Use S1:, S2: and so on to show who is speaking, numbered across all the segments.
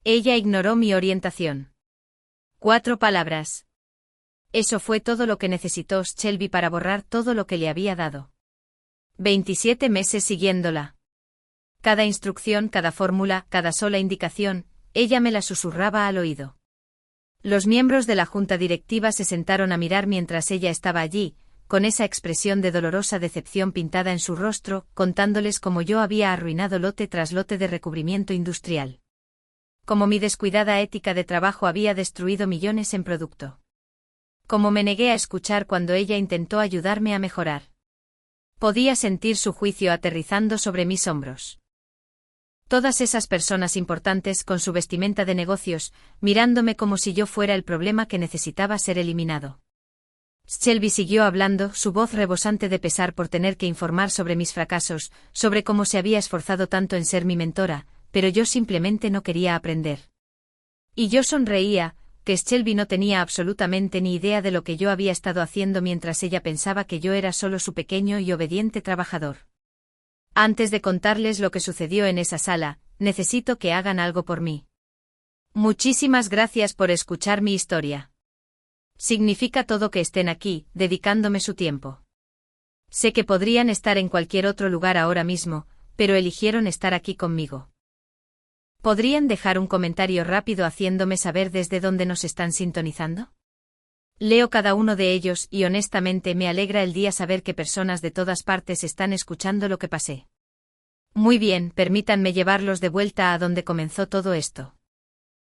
S1: Ella ignoró mi orientación. 4 palabras. Eso fue todo lo que necesitó Shelby para borrar todo lo que le había dado. 27 meses siguiéndola. Cada instrucción, cada fórmula, cada sola indicación, ella me la susurraba al oído. Los miembros de la junta directiva se sentaron a mirar mientras ella estaba allí, con esa expresión de dolorosa decepción pintada en su rostro, contándoles cómo yo había arruinado lote tras lote de recubrimiento industrial. Cómo mi descuidada ética de trabajo había destruido millones en producto. Cómo me negué a escuchar cuando ella intentó ayudarme a mejorar. Podía sentir su juicio aterrizando sobre mis hombros. Todas esas personas importantes con su vestimenta de negocios, mirándome como si yo fuera el problema que necesitaba ser eliminado. Shelby siguió hablando, su voz rebosante de pesar por tener que informar sobre mis fracasos, sobre cómo se había esforzado tanto en ser mi mentora, pero yo simplemente no quería aprender. Y yo sonreía, que Shelby no tenía absolutamente ni idea de lo que yo había estado haciendo mientras ella pensaba que yo era solo su pequeño y obediente trabajador. Antes de contarles lo que sucedió en esa sala, necesito que hagan algo por mí. Muchísimas gracias por escuchar mi historia. Significa todo que estén aquí, dedicándome su tiempo. Sé que podrían estar en cualquier otro lugar ahora mismo, pero eligieron estar aquí conmigo. ¿Podrían dejar un comentario rápido haciéndome saber desde dónde nos están sintonizando? Leo cada uno de ellos y honestamente me alegra el día saber que personas de todas partes están escuchando lo que pasé. Muy bien, permítanme llevarlos de vuelta a donde comenzó todo esto.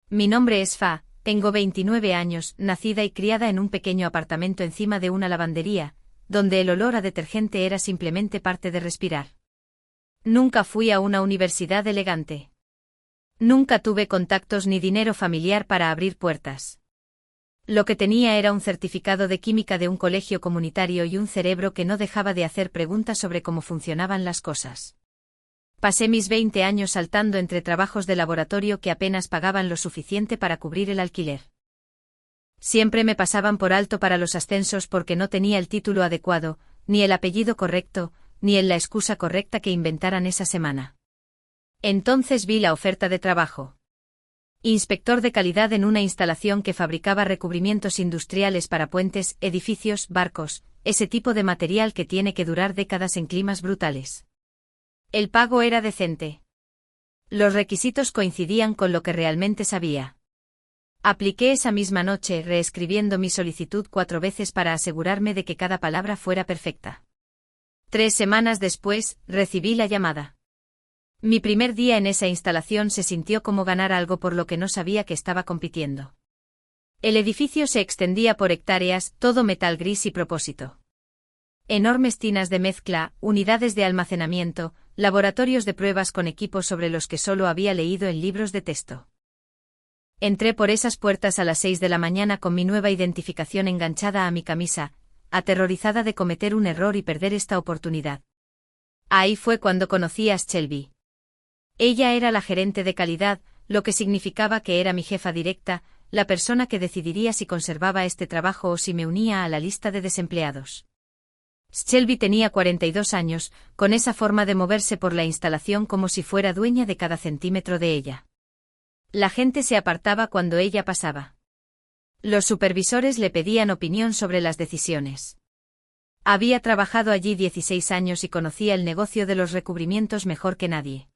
S1: Mi nombre es Fa, tengo 29 años, nacida y criada en un pequeño apartamento encima de una lavandería, donde el olor a detergente era simplemente parte de respirar. Nunca fui a una universidad elegante. Nunca tuve contactos ni dinero familiar para abrir puertas. Lo que tenía era un certificado de química de un colegio comunitario y un cerebro que no dejaba de hacer preguntas sobre cómo funcionaban las cosas. Pasé mis 20 años saltando entre trabajos de laboratorio que apenas pagaban lo suficiente para cubrir el alquiler. Siempre me pasaban por alto para los ascensos porque no tenía el título adecuado, ni el apellido correcto, ni en la excusa correcta que inventaran esa semana. Entonces vi la oferta de trabajo. Inspector de calidad en una instalación que fabricaba recubrimientos industriales para puentes, edificios, barcos, ese tipo de material que tiene que durar décadas en climas brutales. El pago era decente. Los requisitos coincidían con lo que realmente sabía. Apliqué esa misma noche, reescribiendo mi solicitud 4 veces para asegurarme de que cada palabra fuera perfecta. 3 semanas después, recibí la llamada. Mi primer día en esa instalación se sintió como ganar algo por lo que no sabía que estaba compitiendo. El edificio se extendía por hectáreas, todo metal gris y propósito. Enormes tinas de mezcla, unidades de almacenamiento, laboratorios de pruebas con equipos sobre los que solo había leído en libros de texto. Entré por esas puertas a las 6 de la mañana con mi nueva identificación enganchada a mi camisa, aterrorizada de cometer un error y perder esta oportunidad. Ahí fue cuando conocí a Shelby. Ella era la gerente de calidad, lo que significaba que era mi jefa directa, la persona que decidiría si conservaba este trabajo o si me unía a la lista de desempleados. Shelby tenía 42 años, con esa forma de moverse por la instalación como si fuera dueña de cada centímetro de ella. La gente se apartaba cuando ella pasaba. Los supervisores le pedían opinión sobre las decisiones. Había trabajado allí 16 años y conocía el negocio de los recubrimientos mejor que nadie.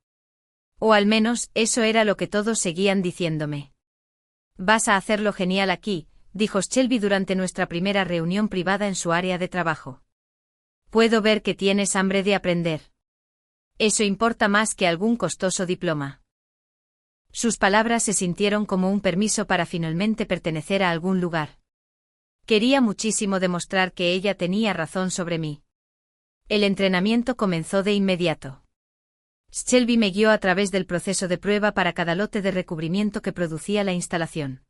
S1: O al menos, eso era lo que todos seguían diciéndome. «Vas a hacerlo genial aquí», dijo Shelby durante nuestra primera reunión privada en su área de trabajo. «Puedo ver que tienes hambre de aprender. Eso importa más que algún costoso diploma». Sus palabras se sintieron como un permiso para finalmente pertenecer a algún lugar. Quería muchísimo demostrar que ella tenía razón sobre mí. El entrenamiento comenzó de inmediato. Shelby me guió a través del proceso de prueba para cada lote de recubrimiento que producía la instalación.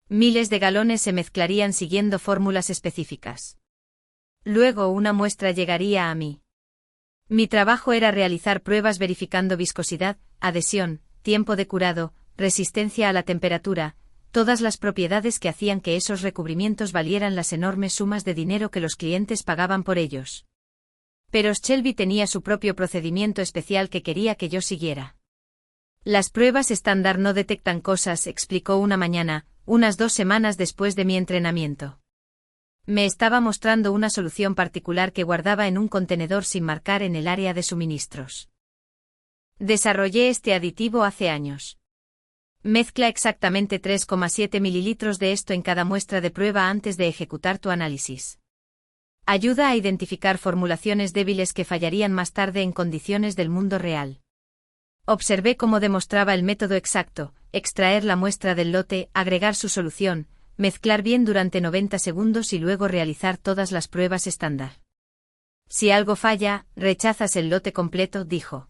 S1: Miles de galones se mezclarían siguiendo fórmulas específicas. Luego una muestra llegaría a mí. Mi trabajo era realizar pruebas verificando viscosidad, adhesión, tiempo de curado, resistencia a la temperatura, todas las propiedades que hacían que esos recubrimientos valieran las enormes sumas de dinero que los clientes pagaban por ellos. Pero Shelby tenía su propio procedimiento especial que quería que yo siguiera. Las pruebas estándar no detectan cosas, explicó una mañana, unas 2 semanas después de mi entrenamiento. Me estaba mostrando una solución particular que guardaba en un contenedor sin marcar en el área de suministros. Desarrollé este aditivo hace años. Mezcla exactamente 3,7 mililitros de esto en cada muestra de prueba antes de ejecutar tu análisis. Ayuda a identificar formulaciones débiles que fallarían más tarde en condiciones del mundo real. Observé cómo demostraba el método exacto: extraer la muestra del lote, agregar su solución, mezclar bien durante 90 segundos y luego realizar todas las pruebas estándar. Si algo falla, rechazas el lote completo, dijo.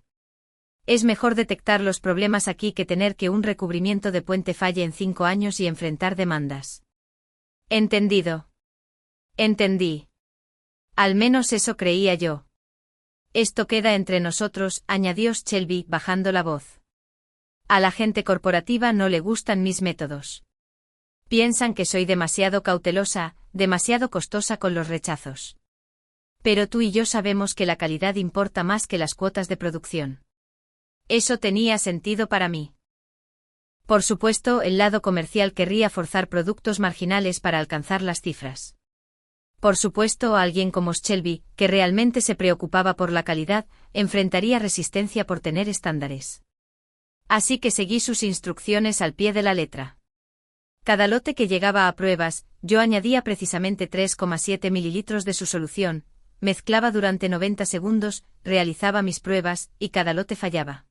S1: Es mejor detectar los problemas aquí que tener que un recubrimiento de puente falle en 5 años y enfrentar demandas. Entendido. Entendí. Al menos eso creía yo. Esto queda entre nosotros, añadió Shelby, bajando la voz. A la gente corporativa no le gustan mis métodos. Piensan que soy demasiado cautelosa, demasiado costosa con los rechazos. Pero tú y yo sabemos que la calidad importa más que las cuotas de producción. Eso tenía sentido para mí. Por supuesto, el lado comercial querría forzar productos marginales para alcanzar las cifras. Por supuesto, alguien como Shelby, que realmente se preocupaba por la calidad, enfrentaría resistencia por tener estándares. Así que seguí sus instrucciones al pie de la letra. Cada lote que llegaba a pruebas, yo añadía precisamente 3,7 mililitros de su solución, mezclaba durante 90 segundos, realizaba mis pruebas, y cada lote fallaba.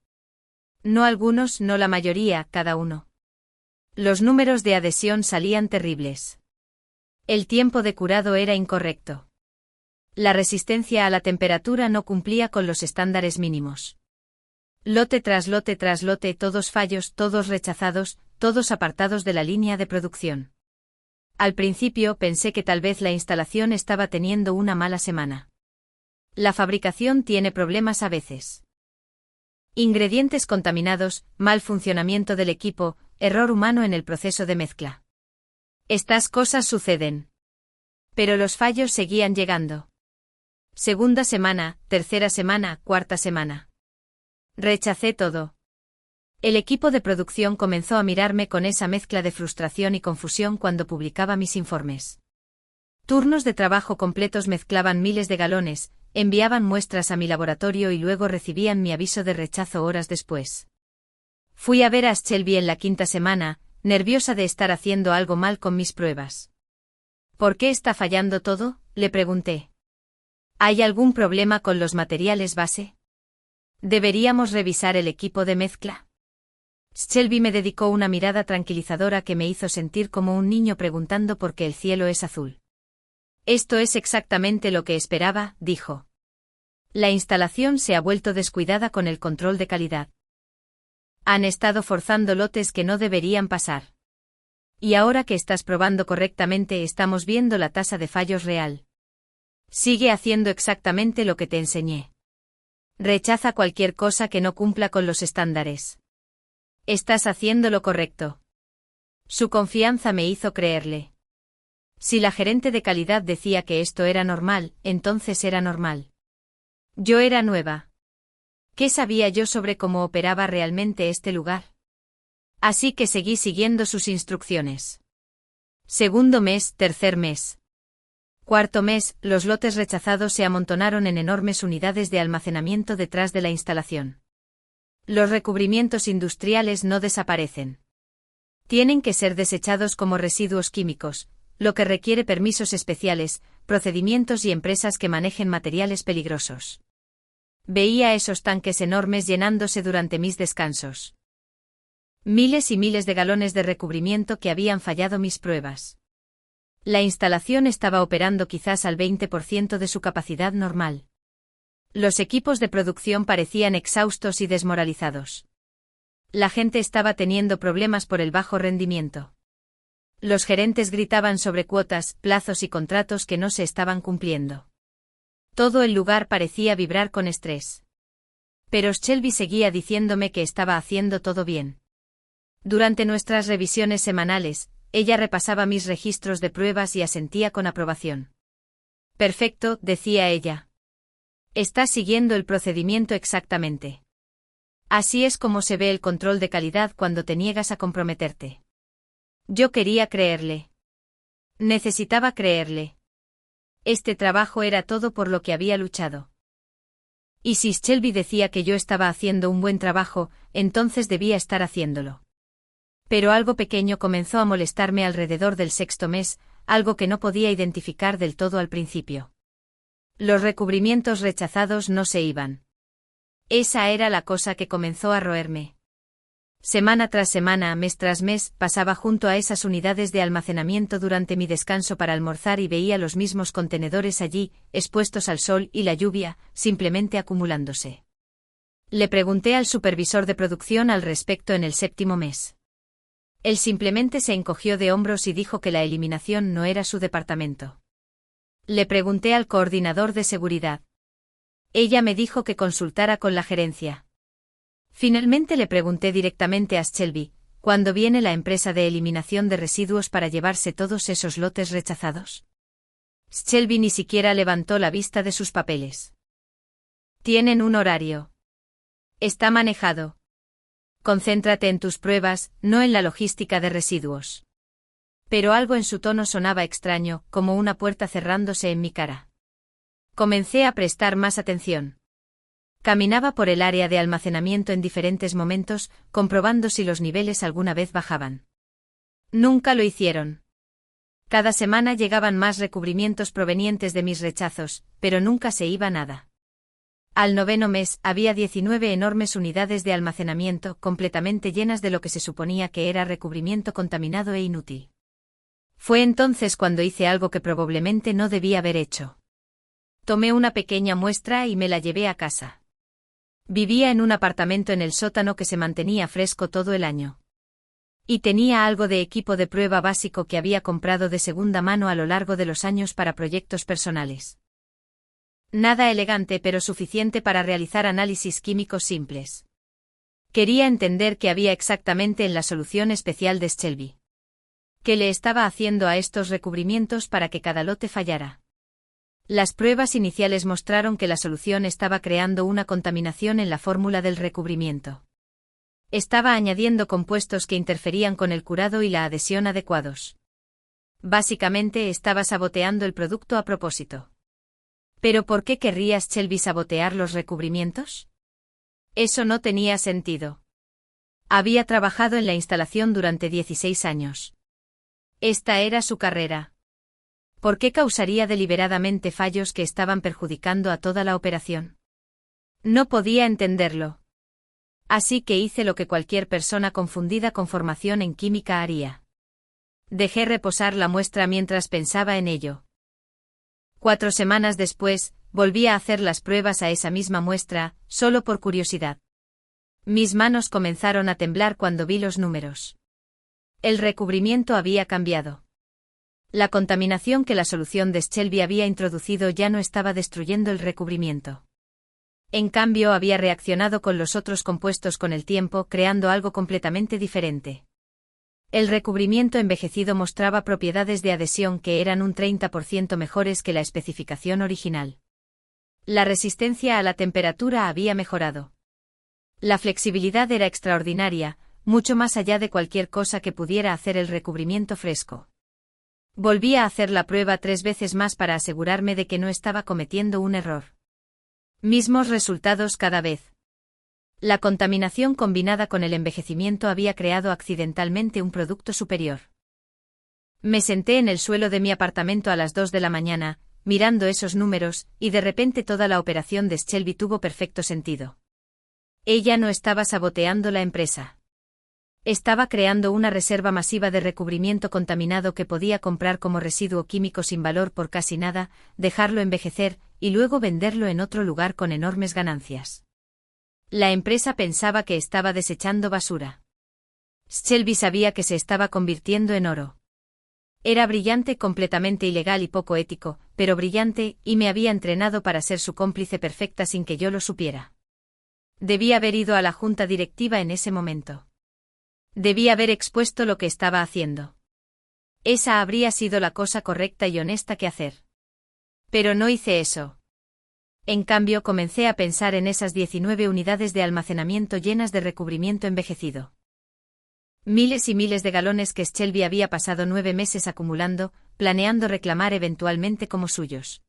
S1: No algunos, no la mayoría, cada uno. Los números de adhesión salían terribles. El tiempo de curado era incorrecto. La resistencia a la temperatura no cumplía con los estándares mínimos. Lote tras lote, todos fallos, todos rechazados, todos apartados de la línea de producción. Al principio pensé que tal vez la instalación estaba teniendo una mala semana. La fabricación tiene problemas a veces. Ingredientes contaminados, mal funcionamiento del equipo, error humano en el proceso de mezcla. Estas cosas suceden. Pero los fallos seguían llegando. Segunda semana, tercera semana, cuarta semana. Rechacé todo. El equipo de producción comenzó a mirarme con esa mezcla de frustración y confusión cuando publicaba mis informes. Turnos de trabajo completos mezclaban miles de galones, enviaban muestras a mi laboratorio y luego recibían mi aviso de rechazo horas después. Fui a ver a Shelby en la quinta semana, nerviosa de estar haciendo algo mal con mis pruebas. ¿Por qué está fallando todo?, le pregunté. ¿Hay algún problema con los materiales base? ¿Deberíamos revisar el equipo de mezcla? Shelby me dedicó una mirada tranquilizadora que me hizo sentir como un niño preguntando por qué el cielo es azul. Esto es exactamente lo que esperaba, dijo. La instalación se ha vuelto descuidada con el control de calidad. Han estado forzando lotes que no deberían pasar. Y ahora que estás probando correctamente estamos viendo la tasa de fallos real. Sigue haciendo exactamente lo que te enseñé. Rechaza cualquier cosa que no cumpla con los estándares. Estás haciendo lo correcto. Su confianza me hizo creerle. Si la gerente de calidad decía que esto era normal, entonces era normal. Yo era nueva. ¿Qué sabía yo sobre cómo operaba realmente este lugar? Así que seguí siguiendo sus instrucciones. Segundo mes, tercer mes. Cuarto mes, los lotes rechazados se amontonaron en enormes unidades de almacenamiento detrás de la instalación. Los recubrimientos industriales no desaparecen. Tienen que ser desechados como residuos químicos, lo que requiere permisos especiales, procedimientos y empresas que manejen materiales peligrosos. Veía esos tanques enormes llenándose durante mis descansos. Miles y miles de galones de recubrimiento que habían fallado mis pruebas. La instalación estaba operando quizás al 20% de su capacidad normal. Los equipos de producción parecían exhaustos y desmoralizados. La gente estaba teniendo problemas por el bajo rendimiento. Los gerentes gritaban sobre cuotas, plazos y contratos que no se estaban cumpliendo. Todo el lugar parecía vibrar con estrés. Pero Shelby seguía diciéndome que estaba haciendo todo bien. Durante nuestras revisiones semanales, ella repasaba mis registros de pruebas y asentía con aprobación. Perfecto, decía ella. Estás siguiendo el procedimiento exactamente. Así es como se ve el control de calidad cuando te niegas a comprometerte. Yo quería creerle. Necesitaba creerle. Este trabajo era todo por lo que había luchado. Y si Shelby decía que yo estaba haciendo un buen trabajo, entonces debía estar haciéndolo. Pero algo pequeño comenzó a molestarme alrededor del sexto mes, algo que no podía identificar del todo al principio. Los recubrimientos rechazados no se iban. Esa era la cosa que comenzó a roerme. Semana tras semana, mes tras mes, pasaba junto a esas unidades de almacenamiento durante mi descanso para almorzar y veía los mismos contenedores allí, expuestos al sol y la lluvia, simplemente acumulándose. Le pregunté al supervisor de producción al respecto en el séptimo mes. Él simplemente se encogió de hombros y dijo que la eliminación no era su departamento. Le pregunté al coordinador de seguridad. Ella me dijo que consultara con la gerencia. Finalmente le pregunté directamente a Shelby, ¿cuándo viene la empresa de eliminación de residuos para llevarse todos esos lotes rechazados? Shelby ni siquiera levantó la vista de sus papeles. Tienen un horario. Está manejado. Concéntrate en tus pruebas, no en la logística de residuos. Pero algo en su tono sonaba extraño, como una puerta cerrándose en mi cara. Comencé a prestar más atención. Caminaba por el área de almacenamiento en diferentes momentos, comprobando si los niveles alguna vez bajaban. Nunca lo hicieron. Cada semana llegaban más recubrimientos provenientes de mis rechazos, pero nunca se iba nada. Al noveno mes, había 19 enormes unidades de almacenamiento completamente llenas de lo que se suponía que era recubrimiento contaminado e inútil. Fue entonces cuando hice algo que probablemente no debía haber hecho. Tomé una pequeña muestra y me la llevé a casa. Vivía en un apartamento en el sótano que se mantenía fresco todo el año. Y tenía algo de equipo de prueba básico que había comprado de segunda mano a lo largo de los años para proyectos personales. Nada elegante pero suficiente para realizar análisis químicos simples. Quería entender qué había exactamente en la solución especial de Shelby. ¿Qué le estaba haciendo a estos recubrimientos para que cada lote fallara? Las pruebas iniciales mostraron que la solución estaba creando una contaminación en la fórmula del recubrimiento. Estaba añadiendo compuestos que interferían con el curado y la adhesión adecuados. Básicamente estaba saboteando el producto a propósito. ¿Pero por qué querría Shelby sabotear los recubrimientos? Eso no tenía sentido. Había trabajado en la instalación durante 16 años. Esta era su carrera. ¿Por qué causaría deliberadamente fallos que estaban perjudicando a toda la operación? No podía entenderlo. Así que hice lo que cualquier persona confundida con formación en química haría. Dejé reposar la muestra mientras pensaba en ello. 4 semanas después, volví a hacer las pruebas a esa misma muestra, solo por curiosidad. Mis manos comenzaron a temblar cuando vi los números. El recubrimiento había cambiado. La contaminación que la solución de Shelby había introducido ya no estaba destruyendo el recubrimiento. En cambio, había reaccionado con los otros compuestos con el tiempo, creando algo completamente diferente. El recubrimiento envejecido mostraba propiedades de adhesión que eran un 30% mejores que la especificación original. La resistencia a la temperatura había mejorado. La flexibilidad era extraordinaria, mucho más allá de cualquier cosa que pudiera hacer el recubrimiento fresco. Volví a hacer la prueba 3 veces más para asegurarme de que no estaba cometiendo un error. Mismos resultados cada vez. La contaminación combinada con el envejecimiento había creado accidentalmente un producto superior. Me senté en el suelo de mi apartamento a las 2 de la mañana, mirando esos números, y de repente toda la operación de Shelby tuvo perfecto sentido. Ella no estaba saboteando la empresa. Estaba creando una reserva masiva de recubrimiento contaminado que podía comprar como residuo químico sin valor por casi nada, dejarlo envejecer, y luego venderlo en otro lugar con enormes ganancias. La empresa pensaba que estaba desechando basura. Shelby sabía que se estaba convirtiendo en oro. Era brillante, completamente ilegal y poco ético, pero brillante, y me había entrenado para ser su cómplice perfecta sin que yo lo supiera. Debí haber ido a la junta directiva en ese momento. Debí haber expuesto lo que estaba haciendo. Esa habría sido la cosa correcta y honesta que hacer. Pero no hice eso. En cambio, comencé a pensar en esas 19 unidades de almacenamiento llenas de recubrimiento envejecido. Miles y miles de galones que Shelby había pasado 9 meses acumulando, planeando reclamar eventualmente como suyos.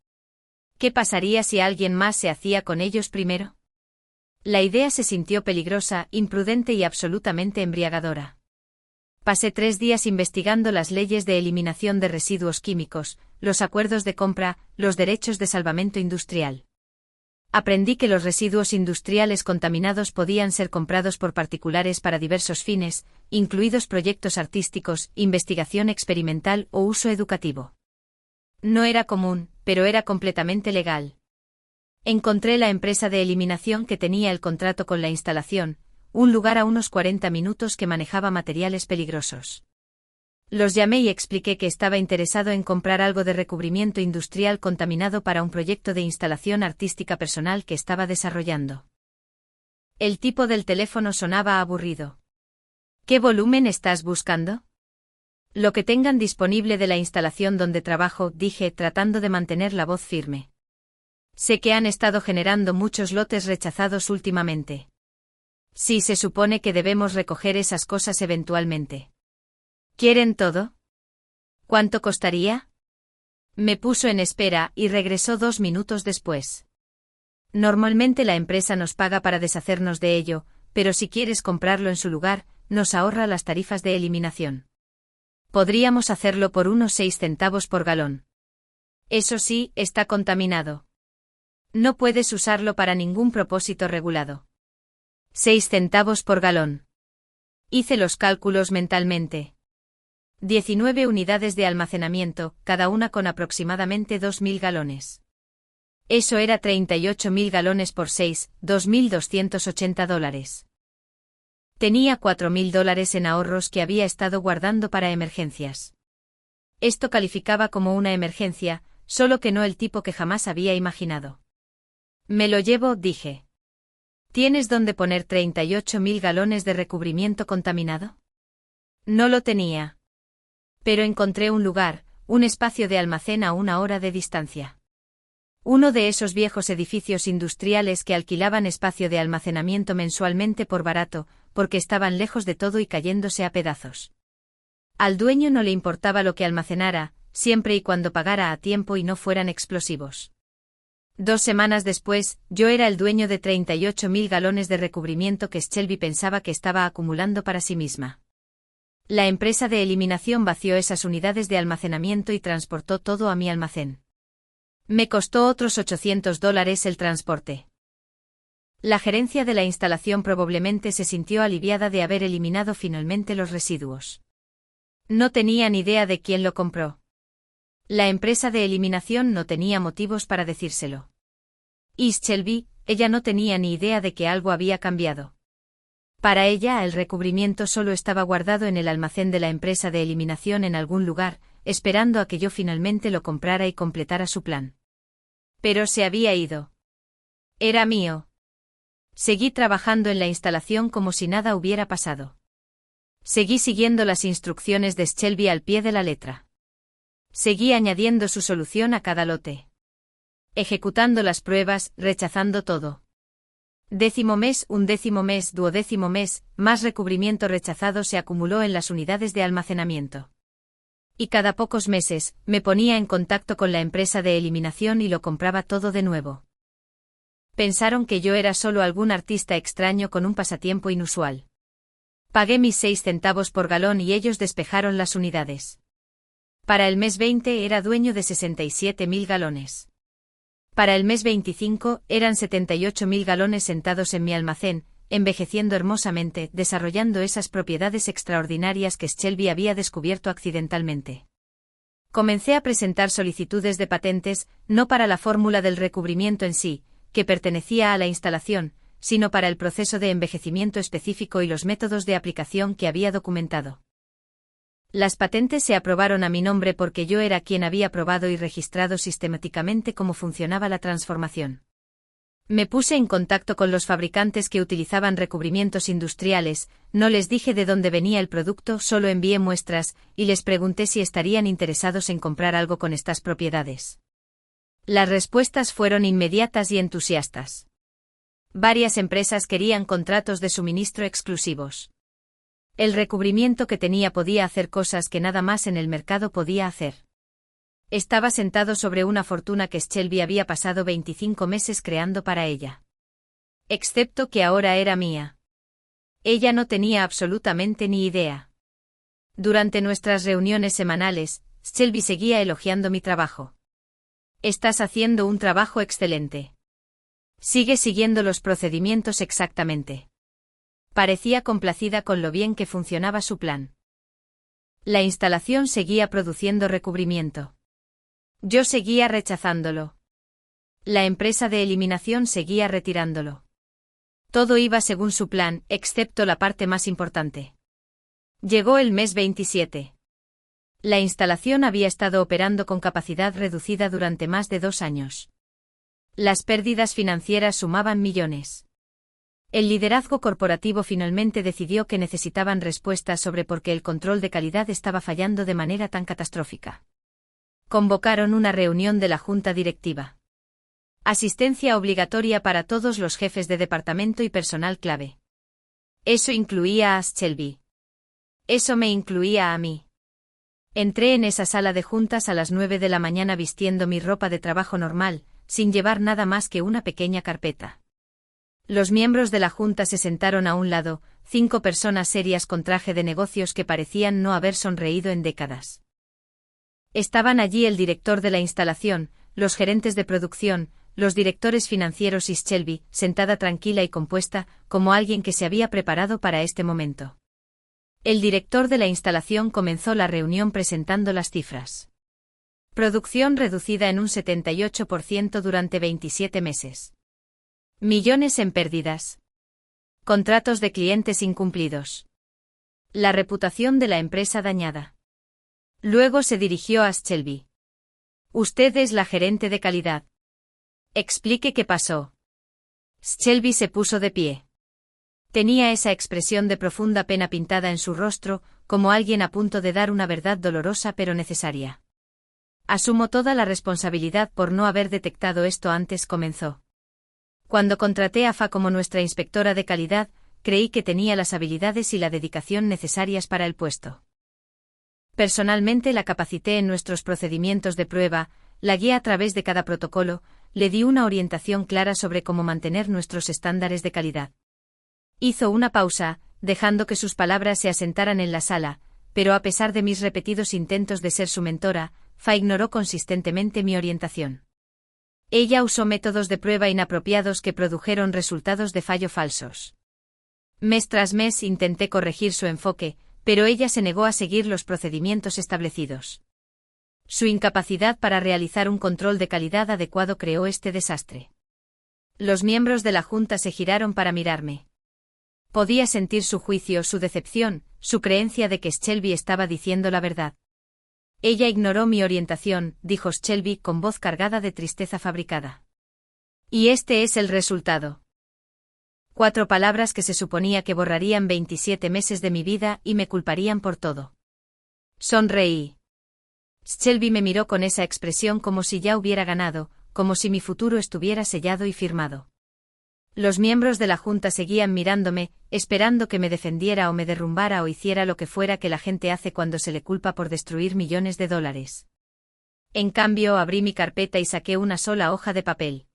S1: ¿Qué pasaría si alguien más se hacía con ellos primero? La idea se sintió peligrosa, imprudente y absolutamente embriagadora. Pasé 3 días investigando las leyes de eliminación de residuos químicos, los acuerdos de compra, los derechos de salvamento industrial. Aprendí que los residuos industriales contaminados podían ser comprados por particulares para diversos fines, incluidos proyectos artísticos, investigación experimental o uso educativo. No era común, pero era completamente legal. Encontré la empresa de eliminación que tenía el contrato con la instalación, un lugar a unos 40 minutos que manejaba materiales peligrosos. Los llamé y expliqué que estaba interesado en comprar algo de recubrimiento industrial contaminado para un proyecto de instalación artística personal que estaba desarrollando. El tipo del teléfono sonaba aburrido. ¿Qué volumen estás buscando? Lo que tengan disponible de la instalación donde trabajo, dije, tratando de mantener la voz firme. Sé que han estado generando muchos lotes rechazados últimamente. Sí, se supone que debemos recoger esas cosas eventualmente. ¿Quieren todo? ¿Cuánto costaría? Me puso en espera y regresó 2 minutos después. Normalmente la empresa nos paga para deshacernos de ello, pero si quieres comprarlo en su lugar, nos ahorra las tarifas de eliminación. Podríamos hacerlo por unos 6 centavos por galón. Eso sí, está contaminado. No puedes usarlo para ningún propósito regulado. 6 centavos por galón. Hice los cálculos mentalmente. 19 unidades de almacenamiento, cada una con aproximadamente 2.000 galones. Eso era 38.000 galones por 6, $2.280. Tenía $4.000 en ahorros que había estado guardando para emergencias. Esto calificaba como una emergencia, solo que no el tipo que jamás había imaginado. Me lo llevo, dije. ¿Tienes dónde poner 38.000 galones de recubrimiento contaminado? No lo tenía. Pero encontré un lugar, un espacio de almacén a 1 hora de distancia. Uno de esos viejos edificios industriales que alquilaban espacio de almacenamiento mensualmente por barato, porque estaban lejos de todo y cayéndose a pedazos. Al dueño no le importaba lo que almacenara, siempre y cuando pagara a tiempo y no fueran explosivos. 2 semanas después, yo era el dueño de 38.000 galones de recubrimiento que Shelby pensaba que estaba acumulando para sí misma. La empresa de eliminación vació esas unidades de almacenamiento y transportó todo a mi almacén. Me costó otros $800 el transporte. La gerencia de la instalación probablemente se sintió aliviada de haber eliminado finalmente los residuos. No tenía ni idea de quién lo compró. La empresa de eliminación no tenía motivos para decírselo. Y Shelby, ella no tenía ni idea de que algo había cambiado. Para ella el recubrimiento solo estaba guardado en el almacén de la empresa de eliminación en algún lugar, esperando a que yo finalmente lo comprara y completara su plan. Pero se había ido. Era mío. Seguí trabajando en la instalación como si nada hubiera pasado. Seguí siguiendo las instrucciones de Shelby al pie de la letra. Seguí añadiendo su solución a cada lote. Ejecutando las pruebas, rechazando todo. 10º mes, 11º mes, 12º mes, más recubrimiento rechazado se acumuló en las unidades de almacenamiento. Y cada pocos meses, me ponía en contacto con la empresa de eliminación y lo compraba todo de nuevo. Pensaron que yo era solo algún artista extraño con un pasatiempo inusual. Pagué mis 6 centavos por galón y ellos despejaron las unidades. Para el mes 20 era dueño de 67.000 galones. Para el mes 25 eran 78.000 galones sentados en mi almacén, envejeciendo hermosamente, desarrollando esas propiedades extraordinarias que Shelby había descubierto accidentalmente. Comencé a presentar solicitudes de patentes, no para la fórmula del recubrimiento en sí, que pertenecía a la instalación, sino para el proceso de envejecimiento específico y los métodos de aplicación que había documentado. Las patentes se aprobaron a mi nombre porque yo era quien había probado y registrado sistemáticamente cómo funcionaba la transformación. Me puse en contacto con los fabricantes que utilizaban recubrimientos industriales, no les dije de dónde venía el producto, solo envié muestras, y les pregunté si estarían interesados en comprar algo con estas propiedades. Las respuestas fueron inmediatas y entusiastas. Varias empresas querían contratos de suministro exclusivos. El recubrimiento que tenía podía hacer cosas que nada más en el mercado podía hacer. Estaba sentado sobre una fortuna que Shelby había pasado 25 meses creando para ella. Excepto que ahora era mía. Ella no tenía absolutamente ni idea. Durante nuestras reuniones semanales, Shelby seguía elogiando mi trabajo. Estás haciendo un trabajo excelente. Sigue siguiendo los procedimientos exactamente. Parecía complacida con lo bien que funcionaba su plan. La instalación seguía produciendo recubrimiento. Yo seguía rechazándolo. La empresa de eliminación seguía retirándolo. Todo iba según su plan, excepto la parte más importante. Llegó el mes 27. La instalación había estado operando con capacidad reducida durante más de 2 años. Las pérdidas financieras sumaban millones. El liderazgo corporativo finalmente decidió que necesitaban respuestas sobre por qué el control de calidad estaba fallando de manera tan catastrófica. Convocaron una reunión de la junta directiva. Asistencia obligatoria para todos los jefes de departamento y personal clave. Eso incluía a Shelby. Eso me incluía a mí. Entré en esa sala de juntas a las 9 de la mañana vistiendo mi ropa de trabajo normal, sin llevar nada más que una pequeña carpeta. Los miembros de la junta se sentaron a un lado, 5 personas serias con traje de negocios que parecían no haber sonreído en décadas. Estaban allí el director de la instalación, los gerentes de producción, los directores financieros y Shelby, sentada tranquila y compuesta, como alguien que se había preparado para este momento. El director de la instalación comenzó la reunión presentando las cifras. Producción reducida en un 78% durante 27 meses. Millones en pérdidas. Contratos de clientes incumplidos. La reputación de la empresa dañada. Luego se dirigió a Shelby. Usted es la gerente de calidad. Explique qué pasó. Shelby se puso de pie. Tenía esa expresión de profunda pena pintada en su rostro, como alguien a punto de dar una verdad dolorosa pero necesaria. Asumo toda la responsabilidad por no haber detectado esto antes, comenzó. Cuando contraté a Fa como nuestra inspectora de calidad, creí que tenía las habilidades y la dedicación necesarias para el puesto. Personalmente la capacité en nuestros procedimientos de prueba, la guié a través de cada protocolo, le di una orientación clara sobre cómo mantener nuestros estándares de calidad. Hizo una pausa, dejando que sus palabras se asentaran en la sala, pero a pesar de mis repetidos intentos de ser su mentora, Fa ignoró consistentemente mi orientación. Ella usó métodos de prueba inapropiados que produjeron resultados de fallo falsos. Mes tras mes intenté corregir su enfoque, pero ella se negó a seguir los procedimientos establecidos. Su incapacidad para realizar un control de calidad adecuado creó este desastre. Los miembros de la junta se giraron para mirarme. Podía sentir su juicio, su decepción, su creencia de que Shelby estaba diciendo la verdad. Ella ignoró mi orientación, dijo Shelby con voz cargada de tristeza fabricada. Y este es el resultado. 4 palabras que se suponía que borrarían 27 meses de mi vida y me culparían por todo. Sonreí. Shelby me miró con esa expresión como si ya hubiera ganado, como si mi futuro estuviera sellado y firmado. Los miembros de la junta seguían mirándome, esperando que me defendiera o me derrumbara o hiciera lo que fuera que la gente hace cuando se le culpa por destruir millones de dólares. En cambio, abrí mi carpeta y saqué una sola hoja de papel.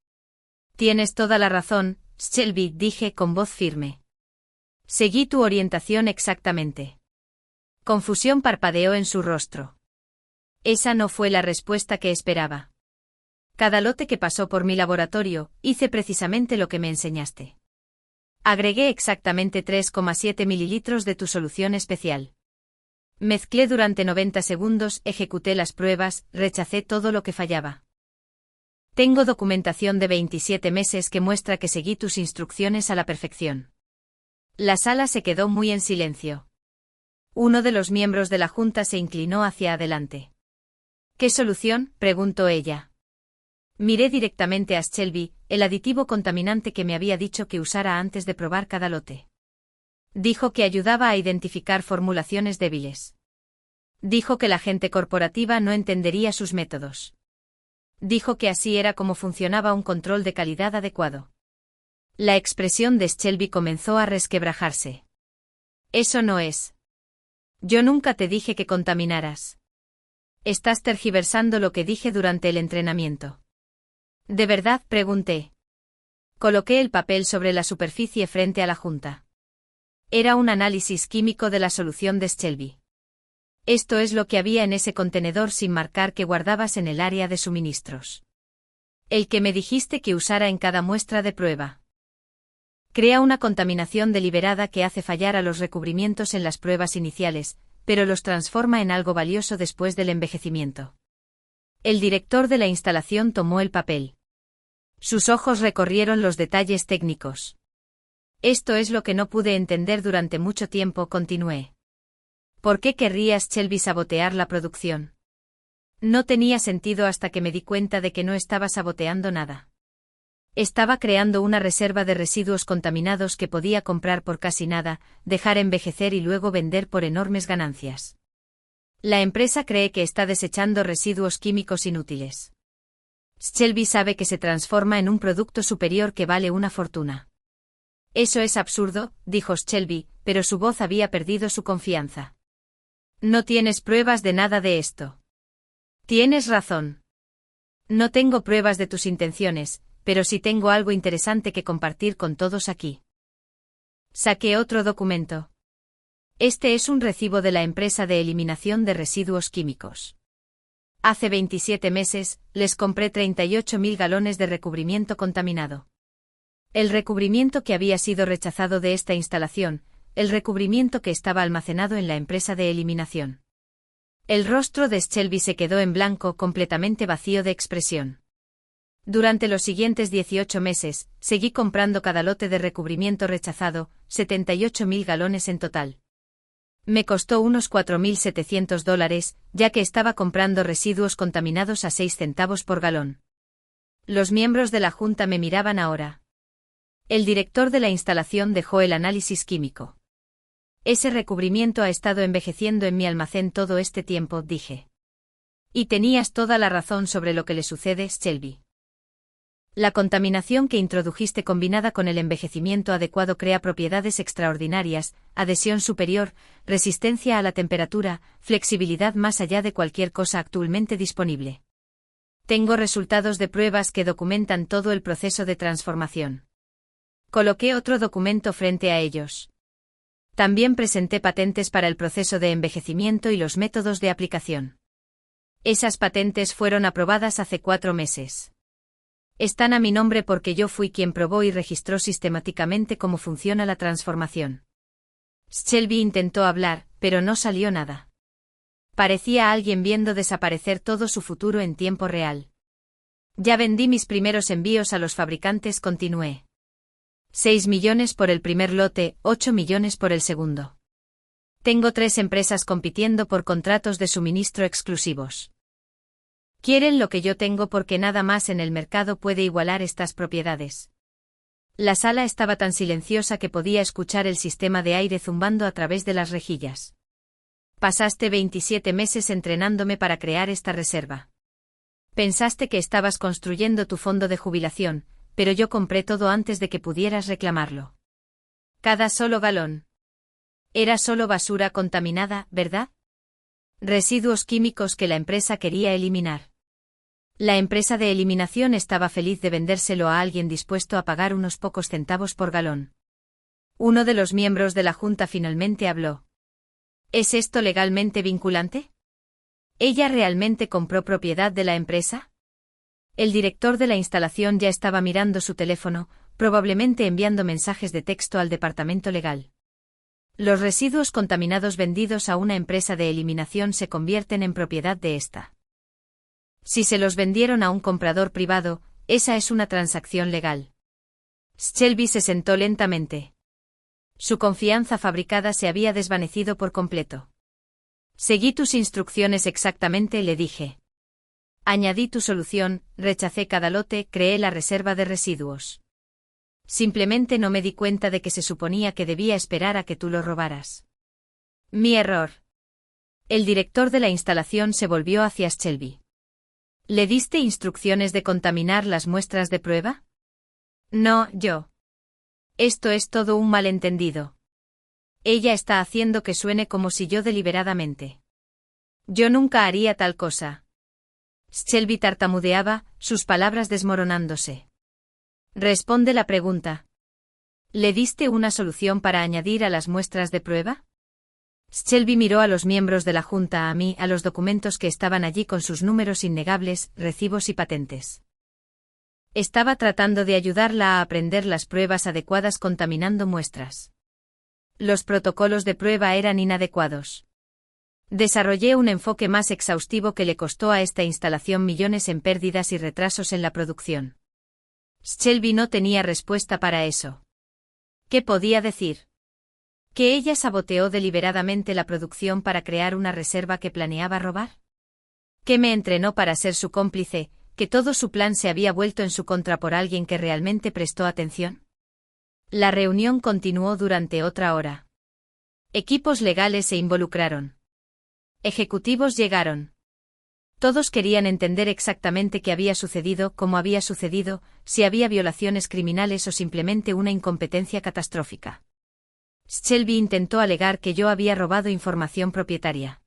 S1: Tienes toda la razón, Shelby, dije con voz firme. Seguí tu orientación exactamente. Confusión parpadeó en su rostro. Esa no fue la respuesta que esperaba. Cada lote que pasó por mi laboratorio, hice precisamente lo que me enseñaste. Agregué exactamente 3,7 mililitros de tu solución especial. Mezclé durante 90 segundos, ejecuté las pruebas, rechacé todo lo que fallaba. Tengo documentación de 27 meses que muestra que seguí tus instrucciones a la perfección. La sala se quedó muy en silencio. Uno de los miembros de la junta se inclinó hacia adelante. ¿Qué solución?, preguntó ella. Miré directamente a Shelby, el aditivo contaminante que me había dicho que usara antes de probar cada lote. Dijo que ayudaba a identificar formulaciones débiles. Dijo que la gente corporativa no entendería sus métodos. Dijo que así era como funcionaba un control de calidad adecuado. La expresión de Shelby comenzó a resquebrajarse. Eso no es. Yo nunca te dije que contaminaras. Estás tergiversando lo que dije durante el entrenamiento. ¿De verdad? Pregunté. Coloqué el papel sobre la superficie frente a la junta. Era un análisis químico de la solución de Shelby. Esto es lo que había en ese contenedor sin marcar que guardabas en el área de suministros. El que me dijiste que usara en cada muestra de prueba. Crea una contaminación deliberada que hace fallar a los recubrimientos en las pruebas iniciales, pero los transforma en algo valioso después del envejecimiento. El director de la instalación tomó el papel. Sus ojos recorrieron los detalles técnicos. Esto es lo que no pude entender durante mucho tiempo, continué. ¿Por qué querrías, Shelby, sabotear la producción? No tenía sentido hasta que me di cuenta de que no estaba saboteando nada. Estaba creando una reserva de residuos contaminados que podía comprar por casi nada, dejar envejecer y luego vender por enormes ganancias. La empresa cree que está desechando residuos químicos inútiles. Shelby sabe que se transforma en un producto superior que vale una fortuna. Eso es absurdo, dijo Shelby, pero su voz había perdido su confianza. No tienes pruebas de nada de esto. Tienes razón. No tengo pruebas de tus intenciones, pero sí tengo algo interesante que compartir con todos aquí. Saqué otro documento. Este es un recibo de la empresa de eliminación de residuos químicos. Hace 27 meses, les compré 38.000 galones de recubrimiento contaminado. El recubrimiento que había sido rechazado de esta instalación, el recubrimiento que estaba almacenado en la empresa de eliminación. El rostro de Shelby se quedó en blanco, completamente vacío de expresión. Durante los siguientes 18 meses, seguí comprando cada lote de recubrimiento rechazado, 78.000 galones en total. Me costó unos $4.700, ya que estaba comprando residuos contaminados a 6 centavos por galón. Los miembros de la junta me miraban ahora. El director de la instalación dejó el análisis químico. Ese recubrimiento ha estado envejeciendo en mi almacén todo este tiempo, dije. Y tenías toda la razón sobre lo que le sucede, Shelby. La contaminación que introdujiste combinada con el envejecimiento adecuado crea propiedades extraordinarias, adhesión superior, resistencia a la temperatura, flexibilidad más allá de cualquier cosa actualmente disponible. Tengo resultados de pruebas que documentan todo el proceso de transformación. Coloqué otro documento frente a ellos. También presenté patentes para el proceso de envejecimiento y los métodos de aplicación. Esas patentes fueron aprobadas hace 4 meses. Están a mi nombre porque yo fui quien probó y registró sistemáticamente cómo funciona la transformación. Shelby intentó hablar, pero no salió nada. Parecía alguien viendo desaparecer todo su futuro en tiempo real. Ya vendí mis primeros envíos a los fabricantes, continué. 6 millones por el primer lote, 8 millones por el segundo. Tengo 3 empresas compitiendo por contratos de suministro exclusivos. Quieren lo que yo tengo porque nada más en el mercado puede igualar estas propiedades. La sala estaba tan silenciosa que podía escuchar el sistema de aire zumbando a través de las rejillas. Pasaste 27 meses entrenándome para crear esta reserva. Pensaste que estabas construyendo tu fondo de jubilación, pero yo compré todo antes de que pudieras reclamarlo. Cada solo galón. Era solo basura contaminada, ¿verdad? Residuos químicos que la empresa quería eliminar. La empresa de eliminación estaba feliz de vendérselo a alguien dispuesto a pagar unos pocos centavos por galón. Uno de los miembros de la junta finalmente habló. ¿Es esto legalmente vinculante? ¿Ella realmente compró propiedad de la empresa? El director de la instalación ya estaba mirando su teléfono, probablemente enviando mensajes de texto al departamento legal. Los residuos contaminados vendidos a una empresa de eliminación se convierten en propiedad de esta. Si se los vendieron a un comprador privado, esa es una transacción legal. Shelby se sentó lentamente. Su confianza fabricada se había desvanecido por completo. Seguí tus instrucciones exactamente, le dije. Añadí tu solución, rechacé cada lote, creé la reserva de residuos. Simplemente no me di cuenta de que se suponía que debía esperar a que tú lo robaras. Mi error. El director de la instalación se volvió hacia Shelby. ¿Le diste instrucciones de contaminar las muestras de prueba? No, yo. Esto es todo un malentendido. Ella está haciendo que suene como si yo deliberadamente. Yo nunca haría tal cosa. Shelby tartamudeaba, sus palabras desmoronándose. Responde la pregunta. ¿Le diste una solución para añadir a las muestras de prueba? Shelby miró a los miembros de la junta, a mí, a los documentos que estaban allí con sus números innegables, recibos y patentes. Estaba tratando de ayudarla a aprender las pruebas adecuadas contaminando muestras. Los protocolos de prueba eran inadecuados. Desarrollé un enfoque más exhaustivo que le costó a esta instalación millones en pérdidas y retrasos en la producción. Shelby no tenía respuesta para eso. ¿Qué podía decir? ¿Que ella saboteó deliberadamente la producción para crear una reserva que planeaba robar? ¿Que me entrenó para ser su cómplice, que todo su plan se había vuelto en su contra por alguien que realmente prestó atención? La reunión continuó durante otra hora. Equipos legales se involucraron. Ejecutivos llegaron. Todos querían entender exactamente qué había sucedido, cómo había sucedido, si había violaciones criminales o simplemente una incompetencia catastrófica. Shelby intentó alegar que yo había robado información propietaria.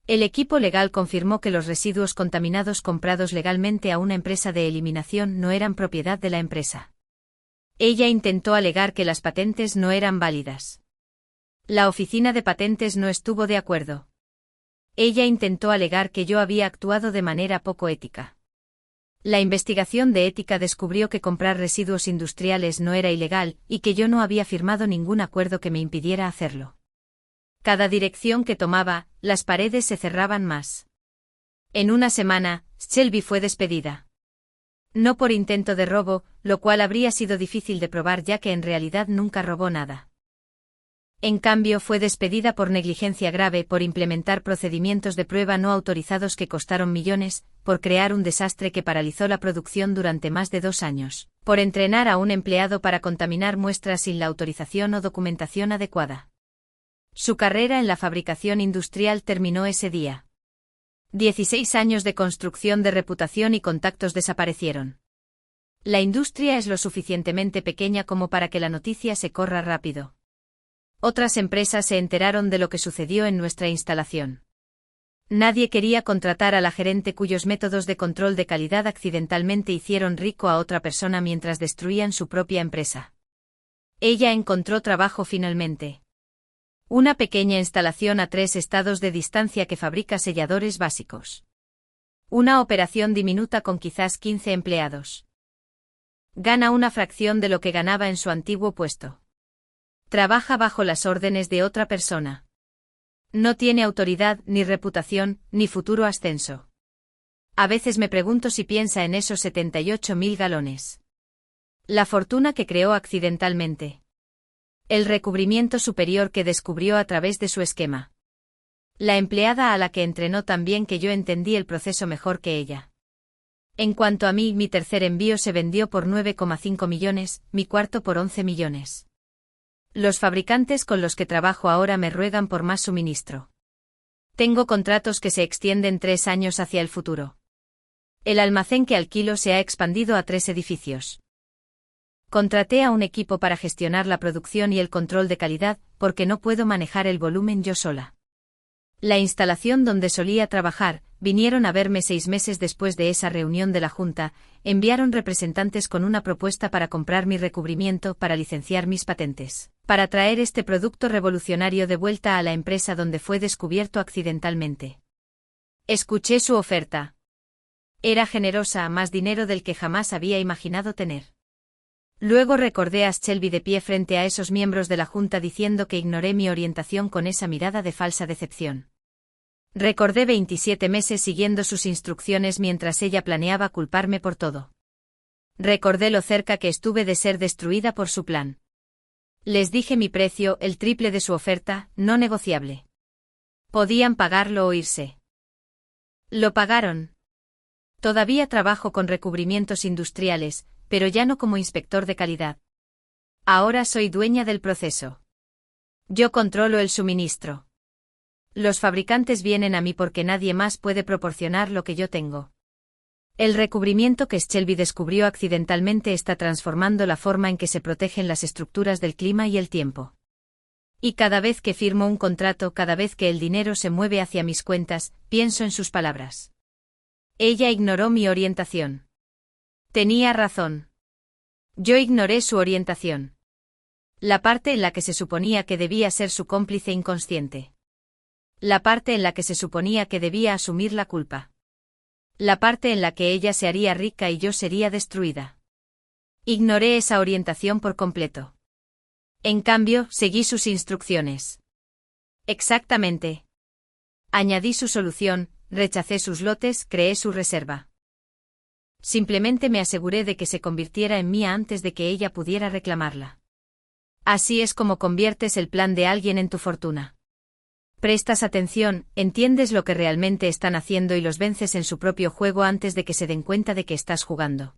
S1: El equipo legal confirmó que los residuos contaminados comprados legalmente a una empresa de eliminación no eran propiedad de la empresa. Ella intentó alegar que las patentes no eran válidas. La oficina de patentes no estuvo de acuerdo. Ella intentó alegar que yo había actuado de manera poco ética. La investigación de ética descubrió que comprar residuos industriales no era ilegal y que yo no había firmado ningún acuerdo que me impidiera hacerlo. Cada dirección que tomaba, las paredes se cerraban más. En una semana, Shelby fue despedida. No por intento de robo, lo cual habría sido difícil de probar ya que en realidad nunca robó nada. En cambio, fue despedida por negligencia grave, por implementar procedimientos de prueba no autorizados que costaron millones, por crear un desastre que paralizó la producción durante más de 2 años, por entrenar a un empleado para contaminar muestras sin la autorización o documentación adecuada. Su carrera en la fabricación industrial terminó ese día. 16 años de construcción de reputación y contactos desaparecieron. La industria es lo suficientemente pequeña como para que la noticia se corra rápido. Otras empresas se enteraron de lo que sucedió en nuestra instalación. Nadie quería contratar a la gerente cuyos métodos de control de calidad accidentalmente hicieron rico a otra persona mientras destruían su propia empresa. Ella encontró trabajo finalmente. Una pequeña instalación a 3 estados de distancia que fabrica selladores básicos. Una operación diminuta con quizás 15 empleados. Gana una fracción de lo que ganaba en su antiguo puesto. Trabaja bajo las órdenes de otra persona. No tiene autoridad, ni reputación, ni futuro ascenso. A veces me pregunto si piensa en esos 78.000 galones. La fortuna que creó accidentalmente. El recubrimiento superior que descubrió a través de su esquema. La empleada a la que entrenó tan bien que yo entendí el proceso mejor que ella. En cuanto a mí, mi tercer envío se vendió por 9,5 millones, mi cuarto por 11 millones. Los fabricantes con los que trabajo ahora me ruegan por más suministro. Tengo contratos que se extienden 3 años hacia el futuro. El almacén que alquilo se ha expandido a 3 edificios. Contraté a un equipo para gestionar la producción y el control de calidad, porque no puedo manejar el volumen yo sola. La instalación donde solía trabajar, vinieron a verme 6 meses después de esa reunión de la Junta, enviaron representantes con una propuesta para comprar mi recubrimiento, para licenciar mis patentes, para traer este producto revolucionario de vuelta a la empresa donde fue descubierto accidentalmente. Escuché su oferta. Era generosa, más dinero del que jamás había imaginado tener. Luego recordé a Shelby de pie frente a esos miembros de la Junta diciendo que ignoré mi orientación con esa mirada de falsa decepción. Recordé 27 meses siguiendo sus instrucciones mientras ella planeaba culparme por todo. Recordé lo cerca que estuve de ser destruida por su plan. Les dije mi precio, el triple de su oferta, no negociable. Podían pagarlo o irse. Lo pagaron. Todavía trabajo con recubrimientos industriales, pero ya no como inspector de calidad. Ahora soy dueña del proceso. Yo controlo el suministro. Los fabricantes vienen a mí porque nadie más puede proporcionar lo que yo tengo. El recubrimiento que Shelby descubrió accidentalmente está transformando la forma en que se protegen las estructuras del clima y el tiempo. Y cada vez que firmo un contrato, cada vez que el dinero se mueve hacia mis cuentas, pienso en sus palabras. Ella ignoró mi orientación. Tenía razón. Yo ignoré su orientación. La parte en la que se suponía que debía ser su cómplice inconsciente. La parte en la que se suponía que debía asumir la culpa. La parte en la que ella se haría rica y yo sería destruida. Ignoré esa orientación por completo. En cambio, seguí sus instrucciones. Exactamente. Añadí su solución, rechacé sus lotes, creé su reserva. Simplemente me aseguré de que se convirtiera en mía antes de que ella pudiera reclamarla. Así es como conviertes el plan de alguien en tu fortuna. Prestas atención, entiendes lo que realmente están haciendo y los vences en su propio juego antes de que se den cuenta de que estás jugando.